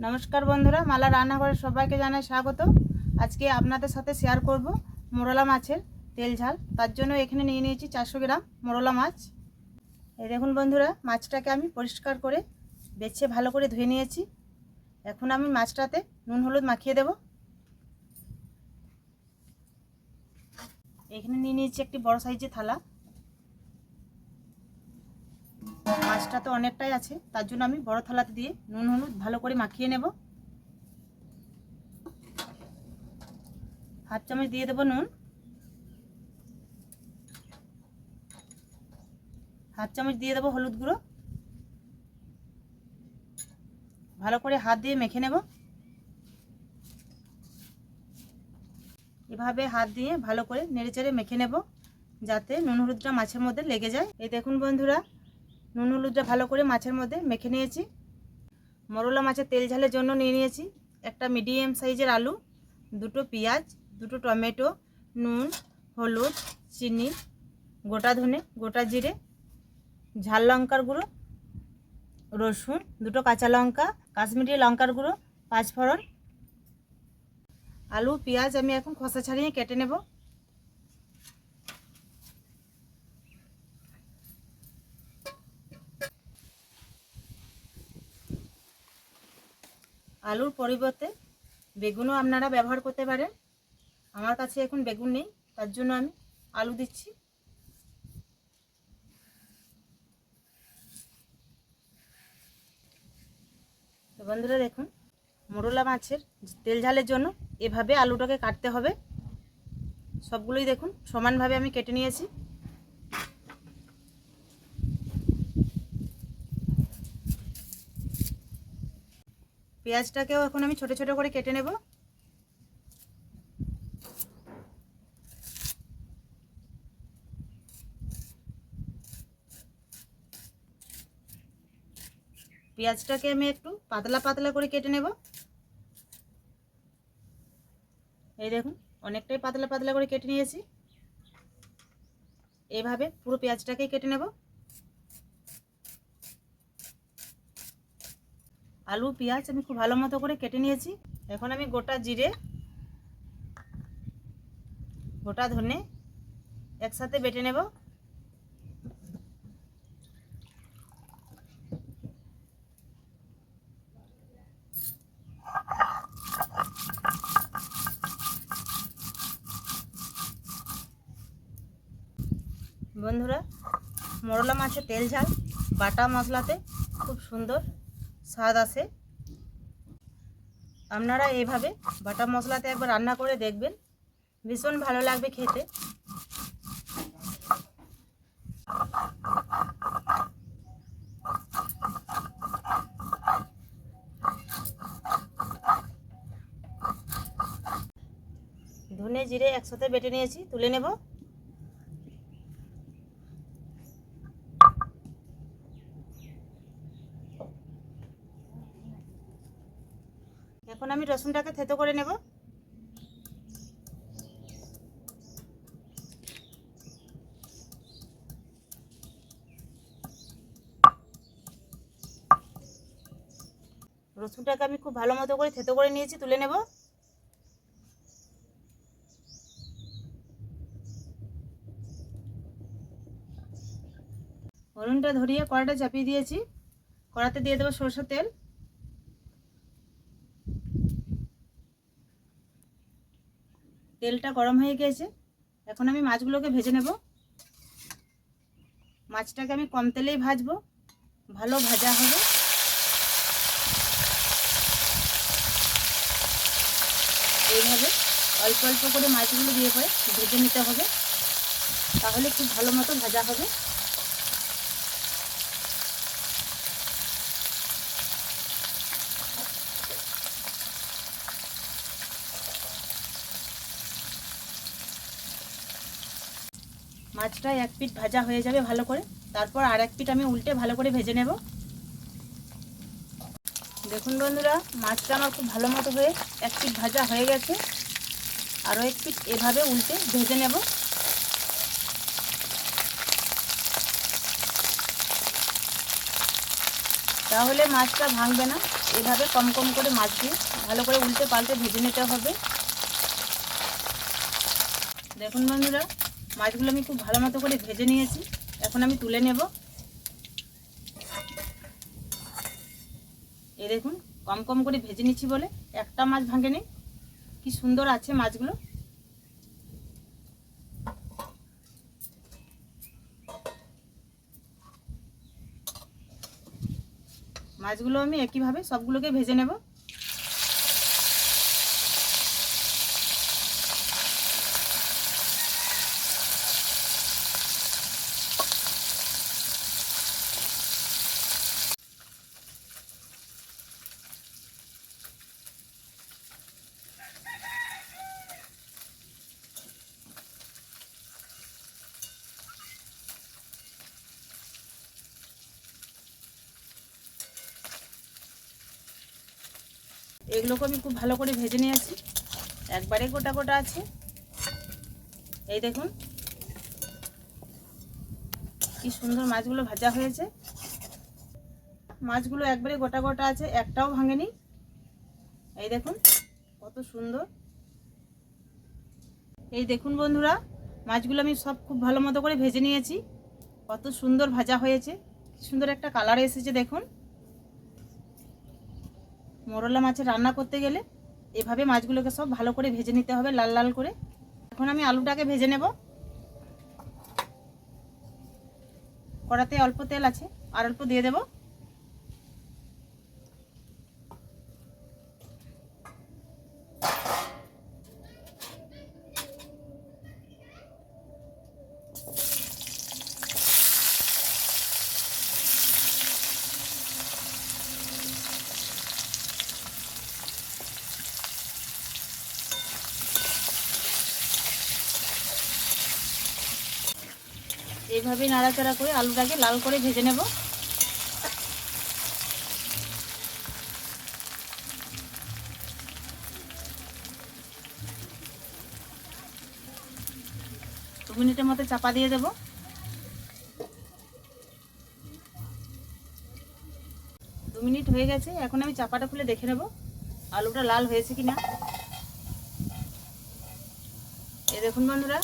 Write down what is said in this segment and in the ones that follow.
নমস্কার বন্ধুরা, মালা রান্নাঘরে সবাইকে জানাই স্বাগত। আজকে আপনাদের সাথে শেয়ার করব মোরলা মাছের তেল ঝাল। তার জন্য এখানে নিয়ে নিয়েছি 400 গ্রাম মোরলা মাছ। এই দেখুন বন্ধুরা, মাছটাকে আমি পরিষ্কার করে বেছে ভালো করে ধুয়ে নিয়েছি। এখন আমি মাছটাতে নুন হলুদ মাখিয়ে দেব। এখানে নিয়ে নিয়েছি একটি বড় সাইজের থালা। মাছটা তো অনেকটাই আছে, তার জন্য আমি বড় থালাতে দিয়ে নুন হলুদ ভালো করে মাখিয়ে নেব। হাফ চামচ দিয়ে দেব নুন, হাফ চামচ দিয়ে দেব হলুদ গুঁড়ো। ভালো করে হাত দিয়ে মেখে নেব। এভাবে হাত দিয়ে ভালো করে নেড়েচেড়ে মেখে নেব, যাতে নুন হলুদটা মাছের মধ্যে লেগে যায়। এই দেখুন বন্ধুরা, নুন হলুদটা ভালো করে মাছের মধ্যে মেখে নিয়েছি। মোরলা মাছের তেল ঝালের জন্য নিয়ে নিয়েছি একটা মিডিয়াম সাইজের আলু, দুটো পেঁয়াজ, দুটো টমেটো, নুন, হলুদ, চিনি, গোটা ধনে, গোটা জিরে, ঝাল লঙ্কার গুঁড়ো, রসুন, দুটো কাঁচা লঙ্কা, কাশ্মীরি লঙ্কার গুঁড়ো, 5 ফোড়ন। আলু পেঁয়াজ আমি এখন খোসা ছাড়িয়ে কেটে নেব। আলুর পরিবর্তে বেগুনও আপনারা ব্যবহার করতে পারেন। আমার কাছে এখন বেগুন নেই, তার জন্য আমি আলু দিচ্ছি। তো বন্ধুরা দেখুন, মোরলা মাছের তেল ঝালের জন্য এভাবে আলুটাকে কাটতে হবে। সবগুলোই দেখুন সমানভাবে আমি কেটে নিয়েছি। পেঁয়াজটাকেও এখন আমি ছোট ছোট করে কেটে নেব। পেঁয়াজটাকে আমি একটু পাতলা পাতলা করে কেটে নেব। এই দেখুন অনেকটাই পাতলা পাতলা করে কেটে নিয়েছি। এইভাবে পুরো পেঁয়াজটাকেই কেটে নেব। আলু পেঁয়াজ আমি খুব ভালো মতো করে কেটে নিয়েছি। এখন আমি গোটা জিরে, গোটা ধনে একসাথে বেটে নেব। বন্ধুরা, মোরলা মাছের তেল ঝাল বাটা মশলাতে খুব সুন্দর স্বাদ আসে। আপনারা এইভাবে বাটা মশলাতে একবার রান্না করে দেখবেন, ভীষণ ভালো লাগবে খেতে। ধনে জিরে একসাথে বেটে নিয়েছি, তুলে নেব। এখন আমি রসুনটাকে থেতো করে নেব। রসুনটাকে আমি খুব ভালো মতো করে থেতো করে নিয়েছি, তুলে নেব। উনুনটা ধরিয়ে কড়াটা চাপিয়ে দিয়েছি। কড়াতে দিয়ে দেবো সরষের তেল। তেলটা গরম হয়ে গিয়েছে, এখন আমি মাছগুলোকে ভেজে নেব। মাছটাকে আমি কম তেলেই ভাজবো, ভালো ভাজা হবে। এইভাবে অল্প অল্প করে মাছগুলো দিয়ে পরে ভেজে নিতে হবে, তাহলে খুব ভালো মতো ভাজা হবে। মাছটা এক পিঠ ভাজা হয়ে যাবে ভালো করে, তারপর আর এক পিঠ আমি উল্টে ভালো করে ভেজে নেব। দেখুন বন্ধুরা, মাছটা আমার খুব ভালো মতো হয়ে এক পিঠ ভাজা হয়ে গেছে। আরও এক পিঠ এভাবে উল্টে ভেজে নেব। তাহলে মাছটা ভাঙবে না। এভাবে কম কম করে মাছ দিয়ে ভালো করে উল্টে পাল্টে ভেজে নিতে হবে। দেখুন বন্ধুরা, মাছগুলো আমি খুব ভালো মতো করে ভেজে নিয়েছি। এখন আমি তুলে নেব। এই দেখুন, কম কম করে ভেজে নিচ্ছি বলে একটা মাছ ভাঙেনি। কি সুন্দর আছে মাছগুলো। মাছগুলো আমি একইভাবে সবগুলোকে ভেজে নেব। এগুলোকে আমি খুব ভালো করে ভেজে নিয়েছি, একবারে গোটা গোটা আছে। এই দেখুন কি সুন্দর মাছগুলো ভাজা হয়েছে। মাছগুলো একবারে গোটা গোটা আছে, একটাও ভাঙেনি। এই দেখুন কত সুন্দর। এই দেখুন বন্ধুরা, মাছগুলো আমি সব খুব ভালো মতো করে ভেজে নিয়েছি। কত সুন্দর ভাজা হয়েছে, কি সুন্দর একটা কালার এসেছে দেখুন। মোরলা মাছের রান্না করতে গেলে এভাবে মাছগুলোকে সব ভালো করে ভেজে নিতে হবে, লাল লাল করে। এখন আমি আলুটাকে ভেজে নেব। কড়াতে অল্প তেল আছে, আর অল্প দিয়ে দেব। এইভাবে নাড়াচাড়া করে আলুটাকে লাল করে ভেজে নেব। দু মিনিটের মতো চাপা দিয়ে দেব। দু মিনিট হয়ে গেছে, এখন আমি চাপাটা খুলে দেখে নেব আলুটা লাল হয়েছে কিনা। এই দেখুন বন্ধুরা,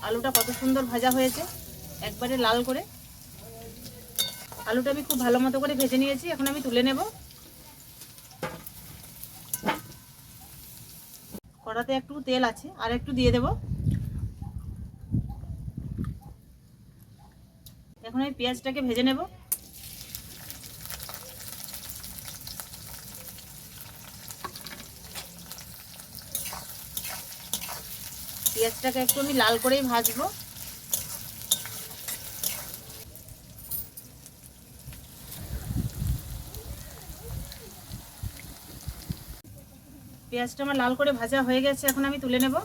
আলুটা কত সুন্দর ভাজা হয়েছে, একবারে লাল করে। আলুটা আমি খুব ভালো মতো করে ভেজে নিয়েছি, এখন আমি তুলে নেব। কড়াতে একটু তেল আছে, আর একটু দিয়ে দেব। এখন আমি পেঁয়াজটাকে ভেজে নেব। পেঁয়াজটাকে একটু আমি লাল করেই ভাজবো। পেঁয়াজটা আমার লাল করে ভাজা হয়ে গেছে, এখন আমি তুলে নেব।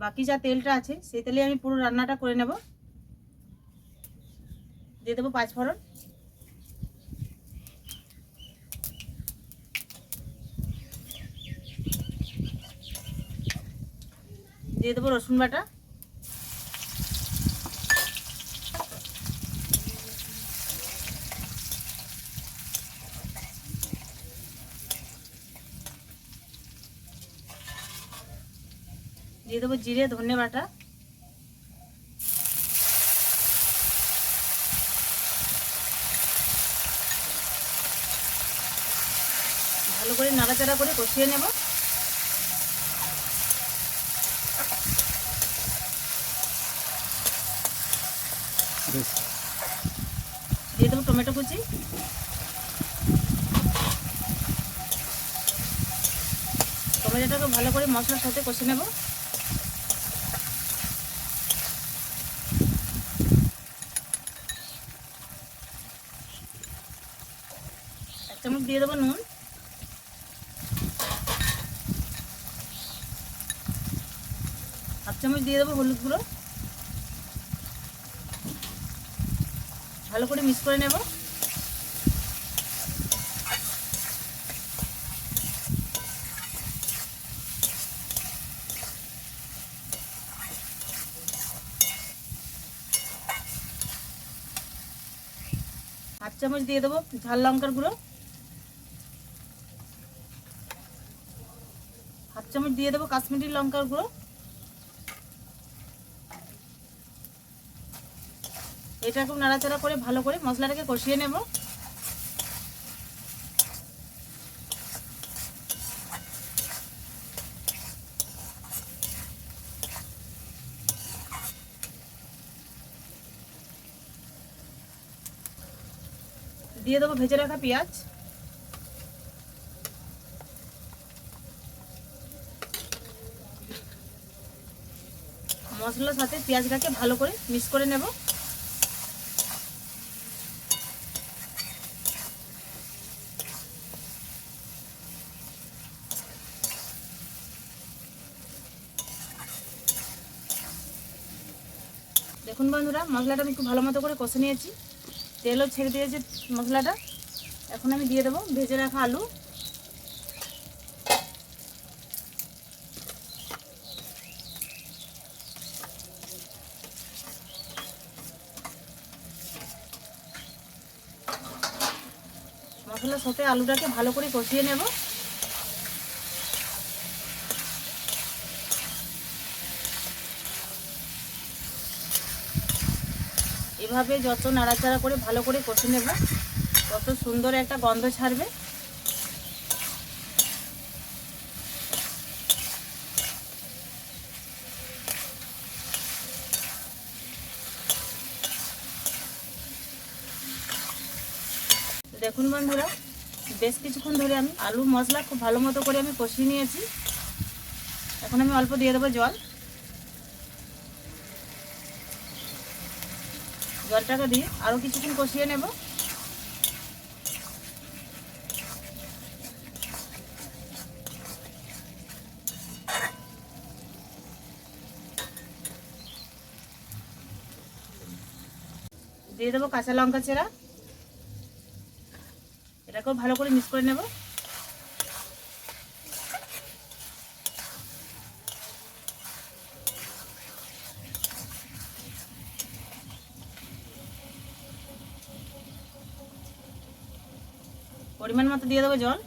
বাকি যা তেলটা আছে সেই তেলে আমি পুরো রান্নাটা করে নেব। দিয়ে দেবো 5 ফোড়ন, দিয়ে দেবো রসুন বাটা, দিয়ে দেবো জিরে ধনে বাটা, ভালো করে নাড়াচাড়া করে কষিয়ে নেব। দিয়ে দেবো টমেটো কুচি, টমেটোটাকে ভালো করে মশলার সাথে কষে নেব। এক চামচ দিয়ে দেবো নুন, হাফ চামচ দিয়ে দেবো হলুদ গুঁড়ো। ভালো করে মিক্স করে নেব। চামচ দিয়ে দেবো ঝাল লঙ্কার গুঁড়ো, হাফ চামচ দিয়ে দেবো কাশ্মীরি লঙ্কার গুঁড়ো। এটা খুব নাড়াচাড়া করে ভালো করে মশলাটাকে কষিয়ে নেব। দিয়ে দেবো ভেজে রাখা পেঁয়াজ, মশলার সাথে পেঁয়াজটাকে ভালো করে মিক্স করে নেব। দেখুন বন্ধুরা, মশলাটা আমি খুব ভালো মতো করে কষে নিয়েছি, তেলও ছেড়ে দিয়েছে মশলাটা। এখন আমি দিয়ে দেবো ভেজে রাখা আলু, মশলার সাথে আলুটাকে ভালো করে কষিয়ে নেব। এভাবে যত নাড়াচাড়া করে ভালো করে কষে নেব তত সুন্দর একটা গন্ধ ছাড়বে। দেখুন বন্ধুরা, বেশ কিছুক্ষণ ধরে আমি আলু মশলা খুব ভালো মতো করে আমি কষিয়ে নিয়েছি। এখন আমি অল্প দিয়ে দেবো জল, জলটাকে দিয়ে আরও কিছুক্ষণ কষিয়ে নেব। দিয়ে দেবো কাঁচা লঙ্কা চেরা, এটাকেও ভালো করে মিক্স করে নেব। পরিমাণ মতো দিয়ে দেবো জল,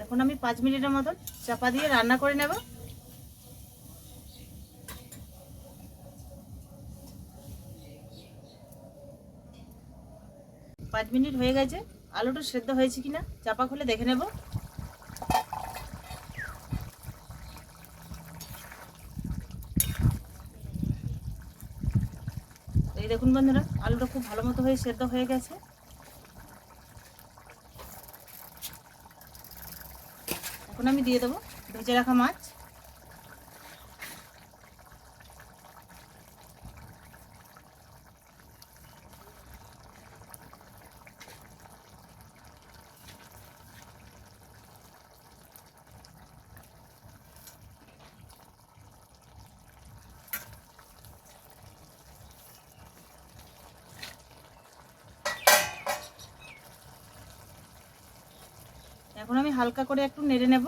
এখন আমি 5 মিনিটের মতন চাপা দিয়ে রান্না করে নেব। 5 মিনিট হয়ে গেছে, আলুটা সেদ্ধ হয়েছে কিনা চাপা খুলে দেখে নেব। এই দেখুন বন্ধুরা, আলুটা খুব ভালো মতো হয়ে সেদ্ধ হয়ে গেছে। এখন আমি দিয়ে দেবো ভেজে রাখা মাছ, এখন আমি হালকা করে একটু নেড়ে নেব।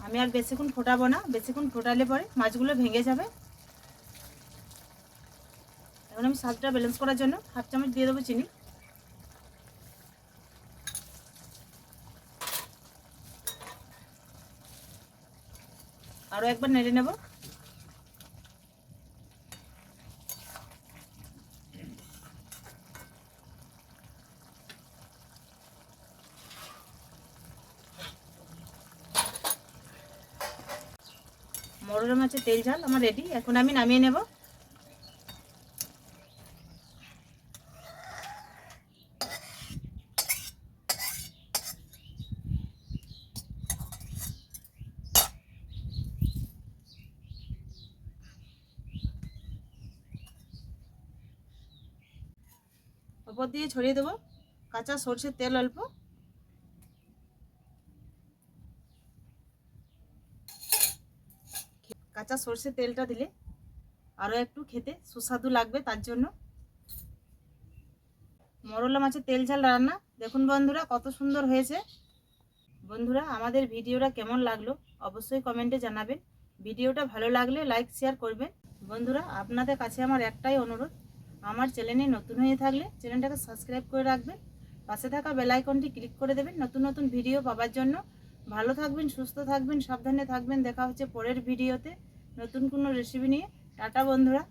আমি আর বেশিক্ষণ ফোটাবো না, বেশিক্ষণ ফোটালে পরে মাছগুলো ভেঙে যাবে। এখন আমি স্বাদটা ব্যালেন্স করার জন্য হাফ চামচ দিয়ে দেবো চিনি, আরও একবার নেড়ে নেব। মরলা মাছের তেল ঝাল আমার রেডি, এখন আমি নামিয়ে নেব। ওপর দিয়ে ছড়িয়ে দেবো কাঁচা সরষের তেল অল্প। কাঁচা সরষের তেলটা দিলে আরও একটু খেতে সুস্বাদু লাগবে, তার জন্য। মরলা মাছের তেল ঝাল রান্না দেখুন বন্ধুরা কত সুন্দর হয়েছে। বন্ধুরা আমাদের ভিডিওটা কেমন লাগলো অবশ্যই কমেন্টে জানাবেন। ভিডিওটা ভালো লাগলে লাইক শেয়ার করবেন। বন্ধুরা আপনাদের কাছে আমার একটাই অনুরোধ, আমার চ্যানেলে নতুন হয়ে থাকলে চ্যানেলটাকে সাবস্ক্রাইব করে রাখবেন, পাশে থাকা বেল আইকনটি ক্লিক করে দেবেন নতুন নতুন ভিডিও পাওয়ার জন্য। ভালো থাকবেন, সুস্থ থাকবেন, সাবধানে থাকবেন। দেখা হচ্ছে পরের ভিডিওতে নতুন কোনো রেসিপি নিয়ে। টাটা বন্ধুরা।